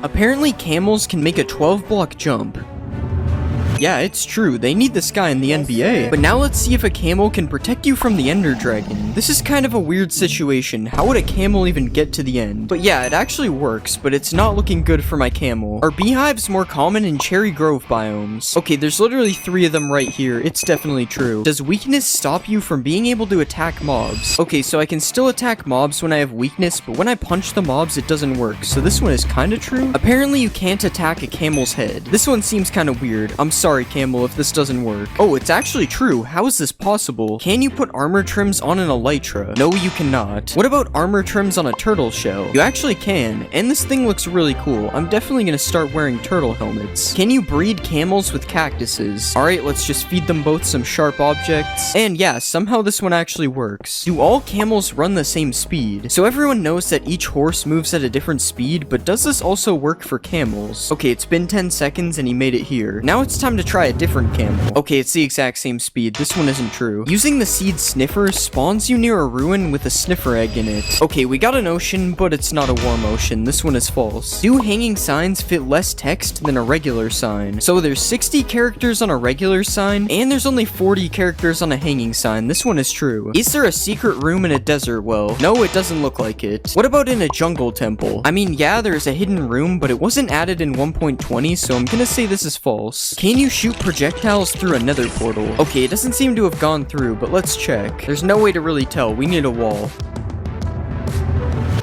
Apparently camels can make a 12-block jump. Yeah, it's true, they need this guy in the NBA. But now let's see if a camel can protect you from the Ender Dragon. This is kind of a weird situation. How would a camel even get to the end? But yeah, it actually works, but it's not looking good for my camel. Are beehives more common in Cherry Grove biomes? Okay, there's literally 3 of them right here. It's definitely true. Does weakness stop you from being able to attack mobs? Okay, so I can still attack mobs when I have weakness, but when I punch the mobs, it doesn't work. So this one is kind of true. Apparently you can't attack a camel's head. This one seems kind of weird. I'm sorry, camel, if this doesn't work. Oh, it's actually true. How is this possible? Can you put armor trims on an elytra? No, you cannot. What about armor trims on a turtle shell? You actually can, and this thing looks really cool. I'm definitely gonna start wearing turtle helmets. Can you breed camels with cactuses? Alright, let's just feed them both some sharp objects. And yeah, somehow this one actually works. Do all camels run the same speed? So everyone knows that each horse moves at a different speed, but does this also work for camels? Okay, it's been 10 seconds and he made it here. Now it's time to try a different camel. Okay, it's the exact same speed. This one isn't true. Using the seed sniffer spawns you near a ruin with a sniffer egg in it. Okay, we got an ocean, but it's not a warm ocean. This one is false. Do hanging signs fit less text than a regular sign? So there's 60 characters on a regular sign, and there's only 40 characters on a hanging sign. This one is true. Is there a secret room in a desert well? No, it doesn't look like it. What about in a jungle temple? I mean, yeah, there's a hidden room, but it wasn't added in 1.20, so I'm gonna say this is false. Can you shoot projectiles through a nether portal? Okay, it doesn't seem to have gone through, but let's check. There's no way to really tell. We need a wall.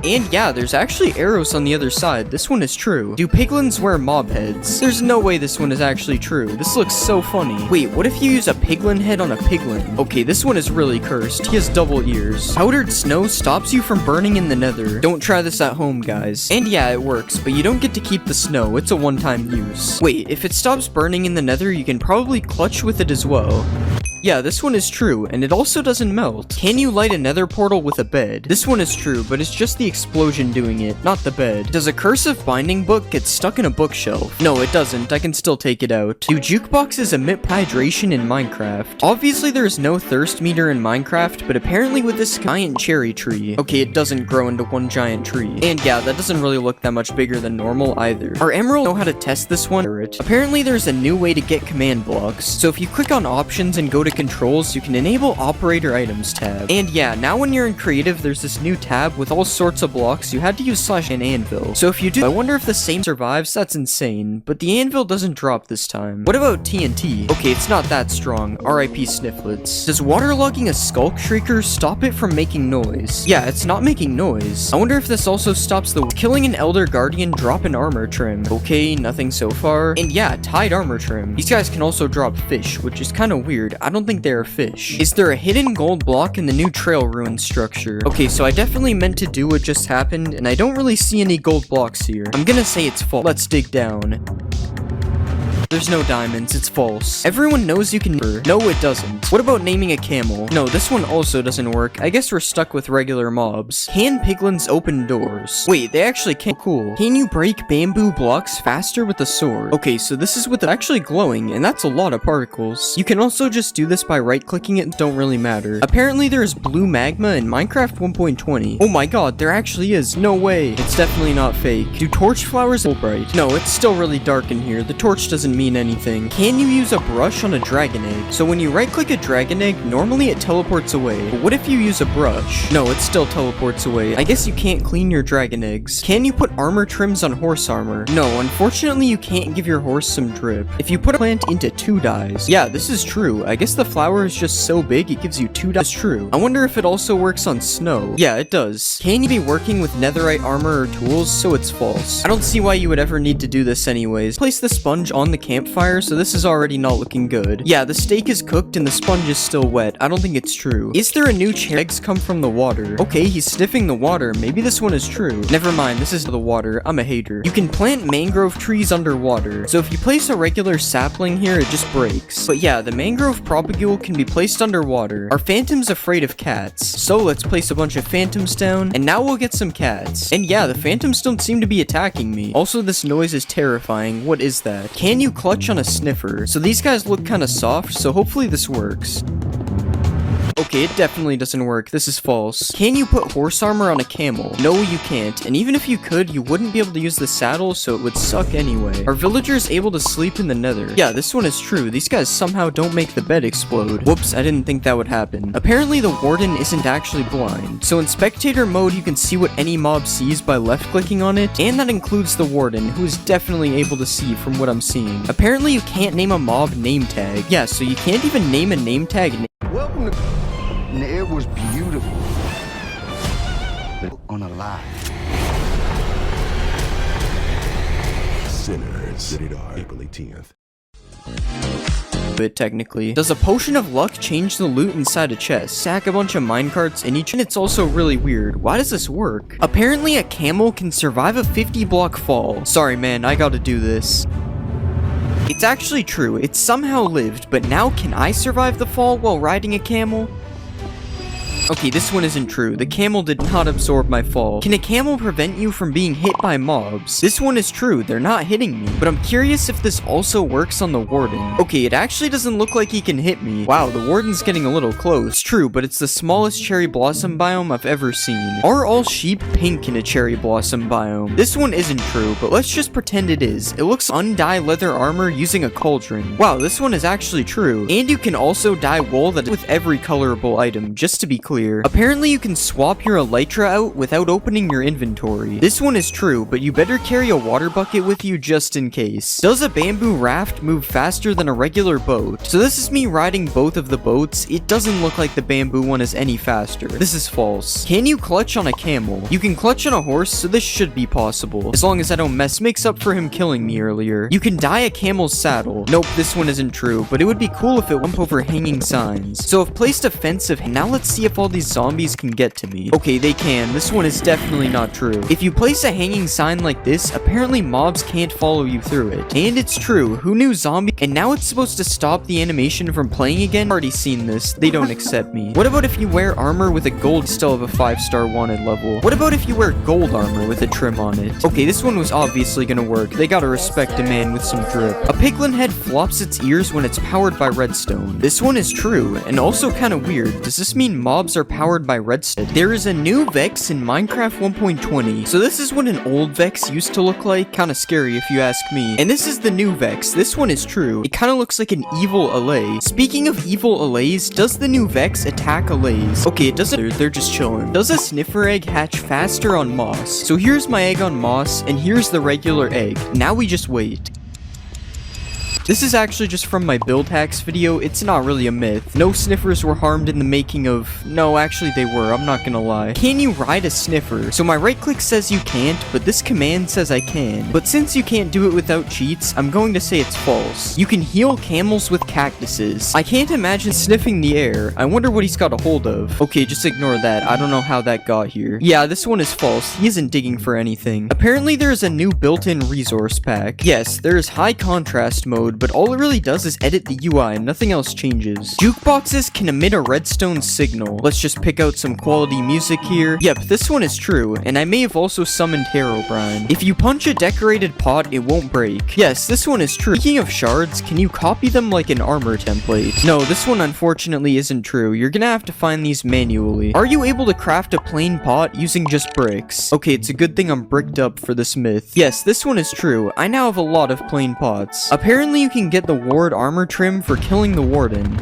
And yeah, there's actually arrows on the other side. This one is true. Do piglins wear mob heads? There's no way this one is actually true. This looks so funny. Wait, what if you use a piglin head on a piglin? Okay, this one is really cursed. He has double ears. Powdered snow stops you from burning in the nether. Don't try this at home, guys. And yeah, it works, but you don't get to keep the snow. It's a one-time use. Wait, if it stops burning in the nether, you can probably clutch with it as well. Yeah, this one is true, and it also doesn't melt. Can you light a nether portal with a bed? This one is true, but it's just the explosion doing it, not the bed. Does a cursive binding book get stuck in a bookshelf? No, it doesn't. I can still take it out. Do jukeboxes emit hydration in Minecraft? Obviously, there is no thirst meter in Minecraft, but apparently with this giant cherry tree. Okay, it doesn't grow into one giant tree. And yeah, that doesn't really look that much bigger than normal either. Our emerald know how to test this one? Apparently, there's a new way to get command blocks. So if you click on options and go to controls, you can enable operator items tab. And yeah, now when you're in creative, there's this new tab with all sorts of blocks. You had to use slash and anvil. So if you do, I wonder if the same survives. That's insane. But the anvil doesn't drop this time. What about TNT? Okay, it's not that strong. RIP Snifflets. Does waterlogging a skulk shrieker stop it from making noise? Yeah, it's not making noise. I wonder if this also stops the killing an elder guardian drop an armor trim. Okay, nothing so far. And yeah, tied armor trim. These guys can also drop fish, which is kind of weird. I don't think they are fish. Is there a hidden gold block in the new trail ruin structure? Okay, so I definitely meant to do what just happened, and I don't really see any gold blocks here. I'm gonna say it's false. Let's dig down. There's no diamonds, it's false. Everyone knows you can. No, it doesn't. What about naming a camel? No, this one also doesn't work. I guess we're stuck with regular mobs. Can piglins open doors? Wait, they actually can. Cool. Can you break bamboo blocks faster with a sword? Okay, so this is with actually glowing, and that's a lot of particles. You can also just do this by right-clicking it, don't really matter. Apparently there's blue magma in Minecraft 1.20. Oh my god, there actually is. No way. It's definitely not fake. Do torch flowers glow bright? No, it's still really dark in here. The torch doesn't mean anything. Can you use a brush on a dragon egg? So when you right click a dragon egg, normally it teleports away. But what if you use a brush? No, it still teleports away. I guess you can't clean your dragon eggs. Can you put armor trims on horse armor? No, unfortunately you can't give your horse some drip. If you put a plant into 2 dyes. Yeah, this is true. I guess the flower is just so big it gives you 2 dyes. True. I wonder if it also works on snow. Yeah, it does. Can you be working with netherite armor or tools? So it's false. I don't see why you would ever need to do this anyways. Place the sponge on the campfire, so this is already not looking good. Yeah, the steak is cooked and the sponge is still wet. I don't think it's true. Is there a new eggs come from the water? Okay, he's sniffing the water. Maybe this one is true. Never mind, this is the water. I'm a hater. You can plant mangrove trees underwater. So if you place a regular sapling here, it just breaks. But yeah, the mangrove propagule can be placed underwater. Are phantoms afraid of cats? So let's place a bunch of phantoms down, and now we'll get some cats. And yeah, the phantoms don't seem to be attacking me. Also, this noise is terrifying. What is that? Can you clutch on a sniffer? So these guys look kind of soft, so hopefully this works. Okay, it definitely doesn't work. This is false. Can you put horse armor on a camel? No, you can't. And even if you could, you wouldn't be able to use the saddle, so it would suck anyway. Are villagers able to sleep in the nether? Yeah, this one is true. These guys somehow don't make the bed explode. Whoops, I didn't think that would happen. Apparently, the warden isn't actually blind. So in spectator mode, you can see what any mob sees by left-clicking on it, and that includes the warden, who is definitely able to see from what I'm seeing. Apparently, you can't name a mob name tag. Yeah, so you can't even name a name tag. Welcome to... It was beautiful. But on a lie. Sinners, rated R, April 18th. Bit technically. Does a potion of luck change the loot inside a chest? Stack a bunch of minecarts in each, and it's also really weird. Why does this work? Apparently a camel can survive a 50-block fall. Sorry man, I gotta do this. It's actually true, it somehow lived, but now can I survive the fall while riding a camel? Okay, this one isn't true. The camel did not absorb my fall. Can a camel prevent you from being hit by mobs? This one is true. They're not hitting me. But I'm curious if this also works on the warden. Okay, it actually doesn't look like he can hit me. Wow, the warden's getting a little close. True, but it's the smallest cherry blossom biome I've ever seen. Are all sheep pink in a cherry blossom biome? This one isn't true, but let's just pretend it is. It looks undye leather armor using a cauldron. Wow, this one is actually true. And you can also dye wool that with every colorable item, just to be clear. Apparently you can swap your elytra out without opening your inventory. This one is true, but you better carry a water bucket with you just in case. Does a bamboo raft move faster than a regular boat? So this is me riding both of the boats. It doesn't look like the bamboo one is any faster. This is false. Can you clutch on a camel? You can clutch on a horse, so this should be possible. As long as I don't makes up for him killing me earlier. You can dye a camel's saddle. Nope, this one isn't true, but it would be cool if it went over hanging signs. So I've placed a fence of, now let's see if all these zombies can get to me. Okay, they can. This one is definitely not true. If you place a hanging sign like this, apparently mobs can't follow you through it. And it's true. Who knew zombie? And now it's supposed to stop the animation from playing again? Already seen this. They don't accept me. What about if you wear armor with a gold, still have a 5-star wanted level? What about if you wear gold armor with a trim on it? Okay, this one was obviously gonna work. They gotta respect a man with some drip. A piglin head flops its ears when it's powered by redstone. This one is true, and also kind of weird. Does this mean mobs are powered by redstone? There is a new Vex in Minecraft 1.20. So this is what an old Vex used to look like. Kind of scary if you ask me. And this is the new Vex. This one is true. It kind of looks like an evil Allay. Speaking of evil Allays, does the new Vex attack Allays? Okay, it doesn't. They're just chilling. Does a sniffer egg hatch faster on moss? So here's my egg on moss, and here's the regular egg. Now we just wait. This is actually just from my build hacks video. It's not really a myth. No sniffers were harmed in the making of... No, actually they were. I'm not gonna lie. Can you ride a sniffer? So my right click says you can't, but this command says I can. But since you can't do it without cheats, I'm going to say it's false. You can heal camels with cactuses. I can't imagine sniffing the air. I wonder what he's got a hold of. Okay, just ignore that. I don't know how that got here. Yeah, this one is false. He isn't digging for anything. Apparently there is a new built-in resource pack. Yes, there is high contrast mode, but all it really does is edit the UI and nothing else changes. Jukeboxes can emit a redstone signal. Let's just pick out some quality music here. Yep, this one is true, and I may have also summoned Herobrine. If you punch a decorated pot, it won't break. Yes, this one is true. Speaking of shards, can you copy them like an armor template? No, this one unfortunately isn't true. You're gonna have to find these manually. Are you able to craft a plain pot using just bricks? Okay, it's a good thing I'm bricked up for this myth. Yes, this one is true. I now have a lot of plain pots. Apparently you can get the ward armor trim for killing the warden.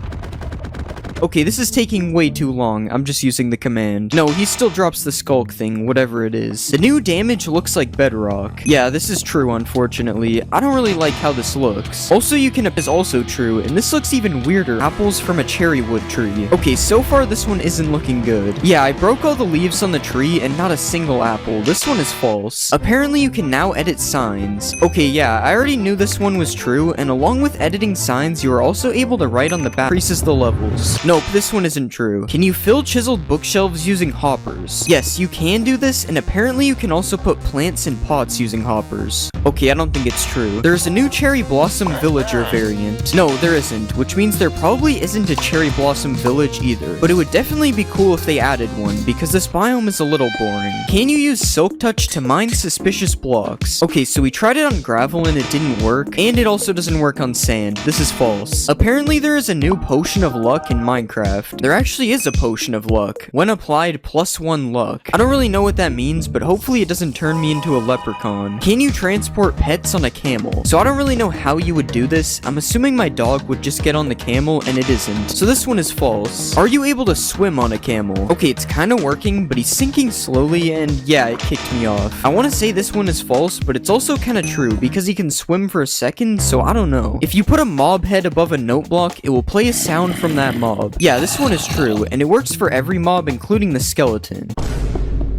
Okay, this is taking way too long. I'm just using the command. No, he still drops the skulk thing, whatever it is. The new damage looks like bedrock. Yeah, this is true, unfortunately. I don't really like how this looks. Also, you can is also true, and this looks even weirder. Apples from a cherry wood tree. Okay, so far this one isn't looking good. Yeah, I broke all the leaves on the tree and not a single apple. This one is false. Apparently, you can now edit signs. Okay, yeah, I already knew this one was true, and along with editing signs, you are also able to write on the back. Increases the levels. Nope, this one isn't true. Can you fill chiseled bookshelves using hoppers? Yes, you can do this, and apparently you can also put plants in pots using hoppers. Okay, I don't think it's true. There's a new cherry blossom villager variant. No, there isn't, which means there probably isn't a cherry blossom village either. But it would definitely be cool if they added one, because this biome is a little boring. Can you use silk touch to mine suspicious blocks? Okay, so we tried it on gravel and it didn't work, and it also doesn't work on sand. This is false. Apparently there is a new potion of luck in Minecraft. Minecraft. There actually is a potion of luck. When applied, +1 luck. I don't really know what that means, but hopefully it doesn't turn me into a leprechaun. Can you transport pets on a camel? So I don't really know how you would do this. I'm assuming my dog would just get on the camel, and it isn't. So this one is false. Are you able to swim on a camel? Okay, it's kind of working, but he's sinking slowly, and yeah, it kicked me off. I want to say this one is false, but it's also kind of true, because he can swim for a second, so I don't know. If you put a mob head above a note block, it will play a sound from that mob. Yeah, this one is true, and it works for every mob, including the skeleton.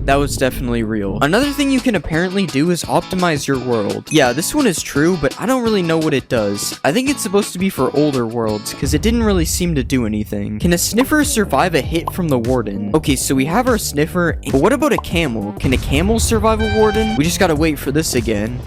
That was definitely real. Another thing you can apparently do is optimize your world. Yeah, this one is true, but I don't really know what it does. I think it's supposed to be for older worlds, because it didn't really seem to do anything. Can a sniffer survive a hit from the warden? Okay, so we have our sniffer, but what about a camel? Can a camel survive a warden? We just gotta wait for this again.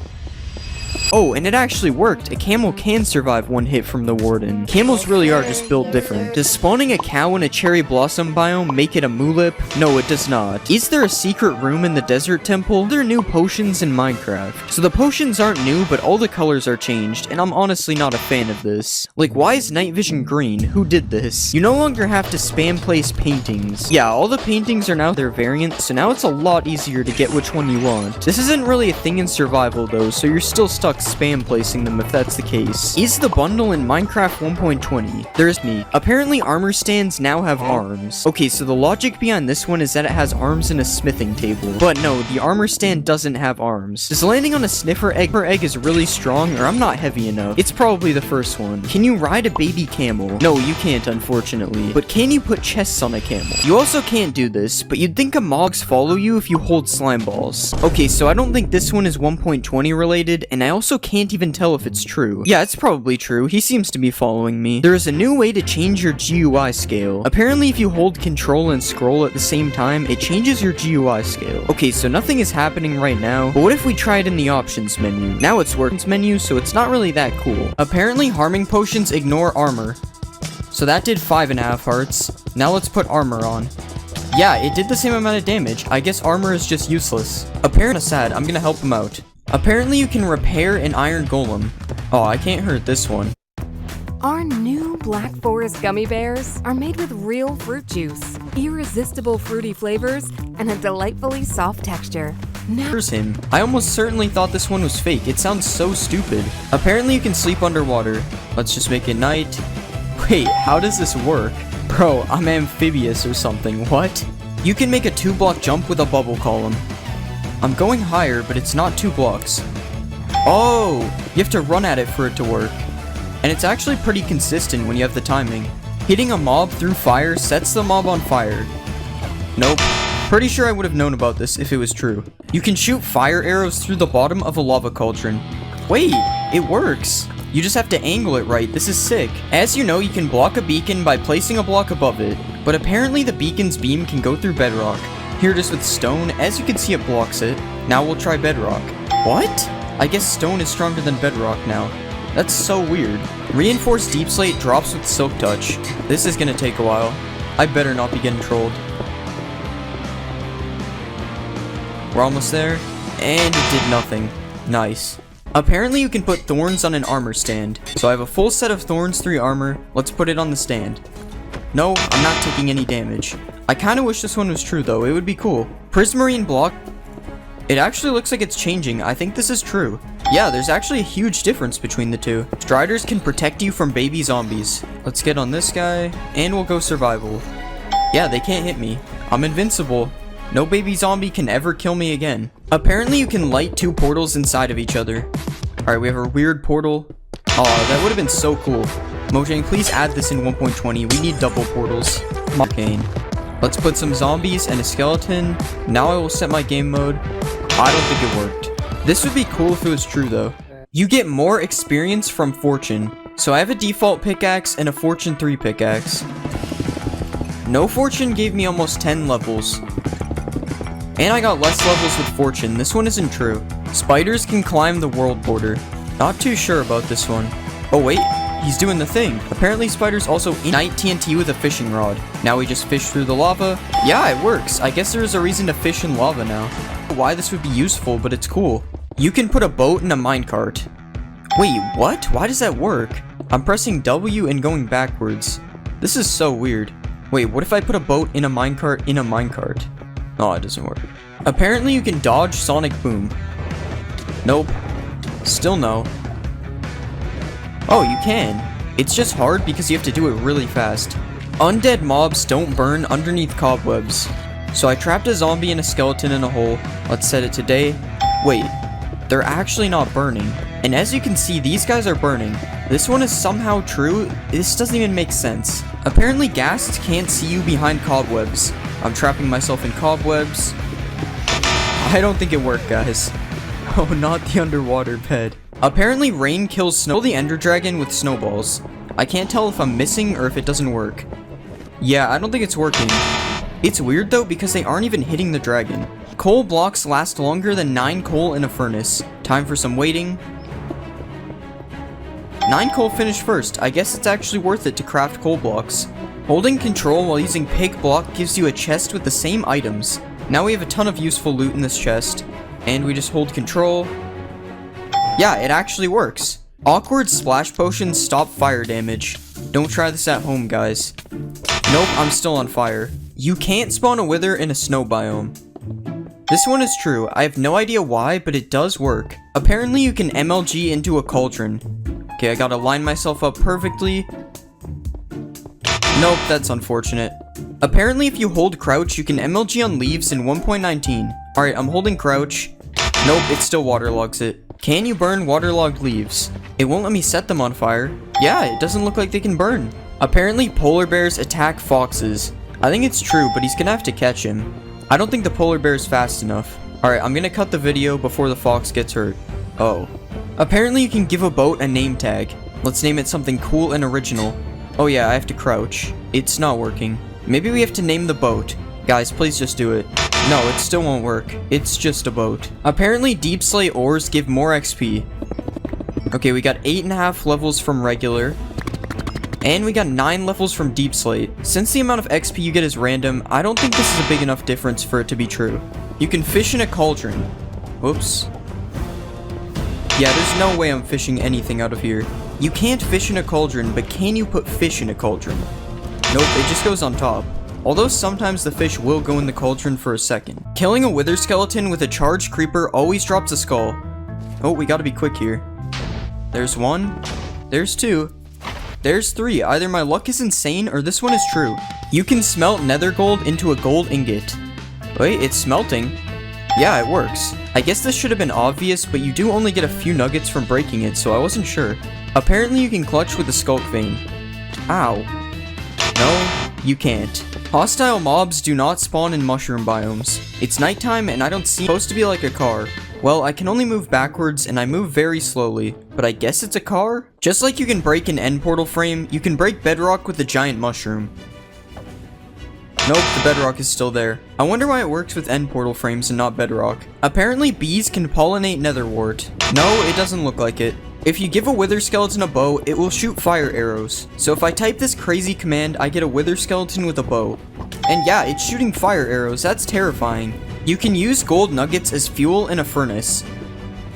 Oh, and it actually worked. A camel can survive one hit from the warden. Camels really are just built different. Does spawning a cow in a cherry blossom biome make it a mulip? No, it does not. Is there a secret room in the desert temple? There are new potions in Minecraft. So the potions aren't new, but all the colors are changed, and I'm honestly not a fan of this. Like, why is night vision green? Who did this? You no longer have to spam place paintings. Yeah, all the paintings are now their variant, so now it's a lot easier to get which one you want. This isn't really a thing in survival though, so you're still stuck spam placing them if that's the case. Is the bundle in Minecraft 1.20? There is me. Apparently armor stands now have arms. Okay, so the logic behind this one is that it has arms in a smithing table. But no, the armor stand doesn't have arms. Does landing on a sniffer egg is really strong, or I'm not heavy enough? It's probably the first one. Can you ride a baby camel? No, you can't, unfortunately. But can you put chests on a camel? You also can't do this, but you'd think a mobs follow you if you hold slime balls. Okay, so I don't think this one is 1.20 related, and I also can't even tell if it's true. Yeah, it's probably true. He seems to be following me. There is a new way to change your GUI scale. Apparently, if you hold control and scroll at the same time, it changes your GUI scale. Okay, so nothing is happening right now, but what if we try it in the options menu? Now it's working menu, so it's not really that cool. Apparently, harming potions ignore armor. So that did 5.5 hearts. Now let's put armor on. Yeah, it did the same amount of damage. I guess armor is just useless. Apparently sad, I'm gonna help him out. Apparently you can repair an iron golem. Oh, I can't hurt this one. Our new Black Forest gummy bears are made with real fruit juice, irresistible fruity flavors, and a delightfully soft texture. Now here's him. I almost certainly thought this one was fake. It sounds so stupid. Apparently you can sleep underwater. Let's just make it night. Wait, how does this work? Bro, I'm amphibious or something. What? You can make a 2-block jump with a bubble column. I'm going higher, but it's not 2 blocks. Oh, you have to run at it for it to work. And it's actually pretty consistent when you have the timing. Hitting a mob through fire sets the mob on fire. Nope. Pretty sure I would have known about this if it was true. You can shoot fire arrows through the bottom of a lava cauldron. Wait, it works. You just have to angle it right. This is sick. As you know, you can block a beacon by placing a block above it. But apparently the beacon's beam can go through bedrock. Here it is with stone. As you can see, it blocks it. Now we'll try bedrock. What? I guess stone is stronger than bedrock now. That's so weird. Reinforced deep slate drops with silk touch. This is gonna take a while. I better not be getting trolled. We're almost there. And it did nothing. Nice. Apparently you can put thorns on an armor stand. So I have a full set of thorns 3 armor. Let's put it on the stand. No, I'm not taking any damage. I kinda wish this one was true though, it would be cool. Prismarine block. It actually looks like it's changing. I think this is true. Yeah, there's actually a huge difference between the two. Striders can protect you from baby zombies. Let's get on this guy, and we'll go survival. Yeah, they can't hit me. I'm invincible. No baby zombie can ever kill me again. Apparently you can light 2 portals inside of each other. Alright, we have a weird portal. Oh, that would have been so cool. Mojang, please add this in 1.20. We need double portals. Arcane. Let's put some zombies and a skeleton. Now I will set my game mode. I don't think it worked. This would be cool if it was true though. You get more experience from fortune. So I have a default pickaxe and a fortune 3 pickaxe. No fortune gave me almost 10 levels. And I got less levels with fortune. This one isn't true. Spiders can climb the world border. Not too sure about this one. Oh wait, he's doing the thing. Apparently spiders also ignite TNT with a fishing rod. Now we just fish through the lava. Yeah, it works. I guess there is a reason to fish in lava now. Why this would be useful, but it's cool. You can put a boat in a minecart. Wait, what? Why does that work? I'm pressing W and going backwards. This is so weird. Wait, what if I put a boat in a minecart in a minecart? Oh, it doesn't work. Apparently you can dodge sonic boom. Nope. Still no. Oh, you can. It's just hard because you have to do it really fast. Undead mobs don't burn underneath cobwebs. So I trapped a zombie and a skeleton in a hole. Let's set it to day. Wait, they're actually not burning. And as you can see, these guys are burning. This one is somehow true. This doesn't even make sense. Apparently ghasts can't see you behind cobwebs. I'm trapping myself in cobwebs. I don't think it worked, guys. Oh, not the underwater bed. Apparently rain kills snow. Kill the ender dragon with snowballs. I can't tell if I'm missing or if it doesn't work. Yeah, I don't think it's working. It's weird though because they aren't even hitting the dragon. Coal blocks last longer than 9 coal in a furnace. Time for some waiting. 9 coal finished first. I guess it's actually worth it to craft coal blocks. Holding control while using pig block gives you a chest with the same items. Now we have a ton of useful loot in this chest. And we just hold control. Yeah, it actually works. Awkward splash potions stop fire damage. Don't try this at home, guys. Nope, I'm still on fire. You can't spawn a wither in a snow biome. This one is true. I have no idea why, but it does work. Apparently you can MLG into a cauldron. Okay, I gotta line myself up perfectly. Nope, that's unfortunate. Apparently if you hold crouch, you can MLG on leaves in 1.19. Alright, I'm holding crouch. Nope, it still waterlogs it. Can you burn waterlogged leaves? It won't let me set them on fire. Yeah, it doesn't look like they can burn. Apparently polar bears attack foxes. I think it's true, but he's gonna have to catch him. I don't think the polar bear is fast enough. Alright, I'm gonna cut the video before the fox gets hurt. Oh. Apparently you can give a boat a name tag. Let's name it something cool and original. Oh yeah, I have to crouch. It's not working. Maybe we have to name the boat. Guys, please just do it. No, it still won't work. It's just a boat. Apparently deep slate ores give more XP. Okay, we got 8.5 levels from regular. And we got 9 levels from deep slate. Since the amount of XP you get is random, I don't think this is a big enough difference for it to be true. You can fish in a cauldron. Whoops. Yeah, there's no way I'm fishing anything out of here. You can't fish in a cauldron, but can you put fish in a cauldron? Nope, it just goes on top. Although sometimes the fish will go in the cauldron for a second. Killing a wither skeleton with a charged creeper always drops a skull. Oh, we gotta be quick here. There's 1. There's 2. There's 3. Either my luck is insane or this one is true. You can smelt nether gold into a gold ingot. Wait, it's smelting. Yeah, it works. I guess this should have been obvious, but you do only get a few nuggets from breaking it, so I wasn't sure. Apparently you can clutch with a skulk vein. Ow. No, you can't. Hostile mobs do not spawn in mushroom biomes. It's nighttime and I don't see. It's supposed to be like a car. Well, I can only move backwards and I move very slowly, but I guess it's a car? Just like you can break an end portal frame, you can break bedrock with a giant mushroom. Nope, the bedrock is still there. I wonder why it works with end portal frames and not bedrock. Apparently bees can pollinate netherwort. No, it doesn't look like it. If you give a wither skeleton a bow, it will shoot fire arrows. So if I type this crazy command, I get a wither skeleton with a bow. And yeah, it's shooting fire arrows. That's terrifying. You can use gold nuggets as fuel in a furnace.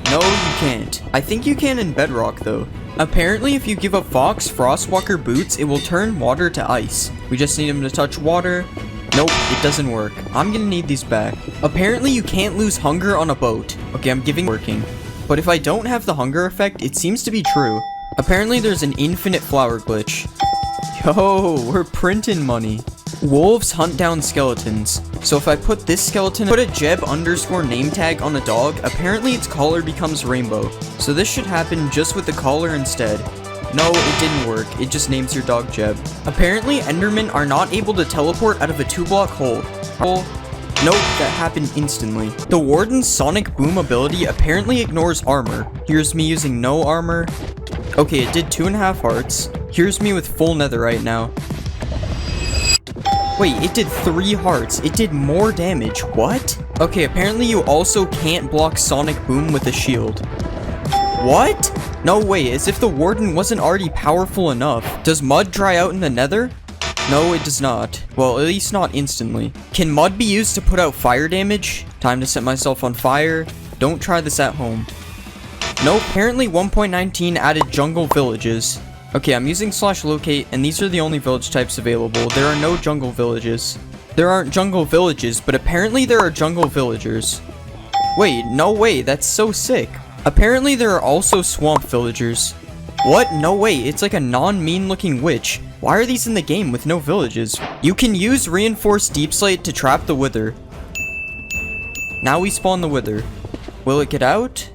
No, you can't. I think you can in bedrock though. Apparently if you give a fox frostwalker boots, it will turn water to ice. We just need him to touch water. Nope, it doesn't work. I'm gonna need these back. Apparently you can't lose hunger on a boat. Okay, I'm giving working. But if I don't have the hunger effect, it seems to be true. Apparently there's an infinite flower glitch. Yo, we're printing money. Wolves hunt down skeletons. So if I put this skeleton, put a Jeb underscore name tag on a dog, apparently its collar becomes rainbow. So this should happen just with the collar instead. No, it didn't work. It just names your dog Jeb. Apparently Endermen are not able to teleport out of a 2-block hole. Nope, that happened instantly. The Warden's Sonic Boom ability apparently ignores armor. Here's me using no armor. Okay, it did 2.5 hearts. Here's me with full netherite now. Wait, it did 3 hearts. It did more damage. What? Okay, apparently you also can't block Sonic Boom with a shield. What? No way, as if the Warden wasn't already powerful enough. Does mud dry out in the nether? No, it does not. Well, at least not instantly. Can mud be used to put out fire damage? Time to set myself on fire. Don't try this at home. Nope, apparently 1.19 added jungle villages. Okay, I'm using /locate, and these are the only village types available. There are no jungle villages. There aren't jungle villages, but apparently there are jungle villagers. Wait, no way, that's so sick. Apparently there are also swamp villagers. What? No way, it's like a non-mean looking witch. Why are these in the game with no villages? You can use reinforced deep slate to trap the wither. Now we spawn the wither. Will it get out?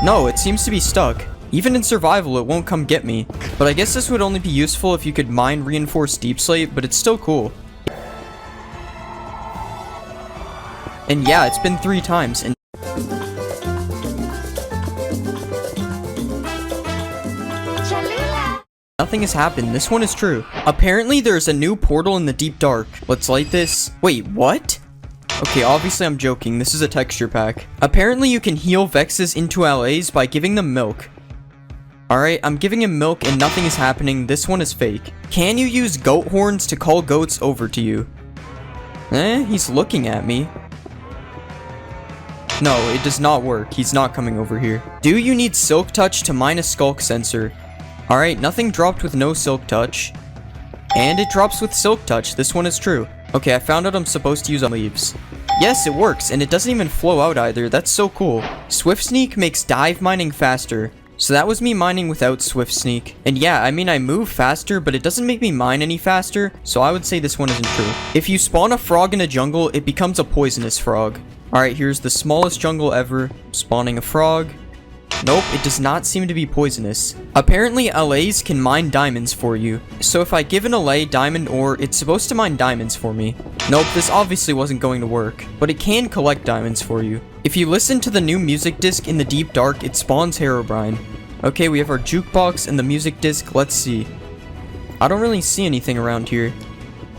No, it seems to be stuck. Even in survival, it won't come get me. But I guess this would only be useful if you could mine reinforced deep slate, but it's still cool. And yeah, it's been 3 times, and nothing has happened. This one is true. Apparently, there's a new portal in the deep dark. Let's light this. Wait, what? Okay, obviously I'm joking. This is a texture pack. Apparently, you can heal Vexes into LAs by giving them milk. Alright, I'm giving him milk and nothing is happening. This one is fake. Can you use goat horns to call goats over to you? He's looking at me. No, it does not work. He's not coming over here. Do you need Silk Touch to mine a Skulk Sensor? Alright, nothing dropped with no Silk Touch. And it drops with Silk Touch. This one is true. Okay, I found out I'm supposed to use leaves. Yes, it works, and it doesn't even flow out either. That's so cool. Swift Sneak makes dive mining faster. So that was me mining without Swift Sneak. And yeah, I mean I move faster, but it doesn't make me mine any faster, so I would say this one isn't true. If you spawn a frog in a jungle, it becomes a poisonous frog. Alright, here's the smallest jungle ever. Spawning a frog. Nope, it does not seem to be poisonous. Apparently, LAs can mine diamonds for you. So if I give an LA diamond ore, it's supposed to mine diamonds for me. Nope, this obviously wasn't going to work. But it can collect diamonds for you. If you listen to the new music disc in the deep dark, it spawns Herobrine. Okay, we have our jukebox and the music disc. Let's see. I don't really see anything around here.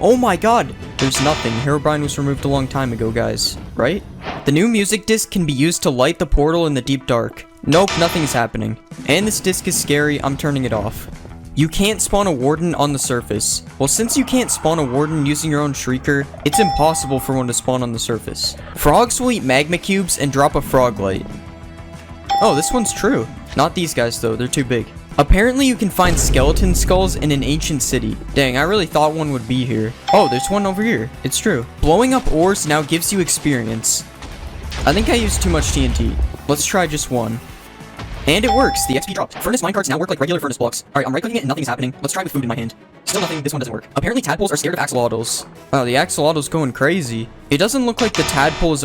Oh my god! There's nothing. Herobrine was removed a long time ago, guys. Right? The new music disc can be used to light the portal in the deep dark. Nope, nothing is happening. And this disc is scary. I'm turning it off. You can't spawn a warden on the surface. Well, since you can't spawn a warden using your own shrieker, it's impossible for one to spawn on the surface. Frogs will eat magma cubes and drop a frog light. Oh, this one's true. Not these guys though, they're too big. Apparently you can find skeleton skulls in an ancient city. Dang, I really thought one would be here. Oh, there's one over here. It's true. Blowing up ores now gives you experience. I think I used too much TNT. Let's try just one. And it works. The XP dropped. Furnace minecarts now work like regular furnace blocks. Alright, I'm right-clicking it and nothing's happening. Let's try with food in my hand. Still nothing. This one doesn't work. Apparently tadpoles are scared of axolotls. Oh, the axolotl's going crazy. It doesn't look like the tadpole is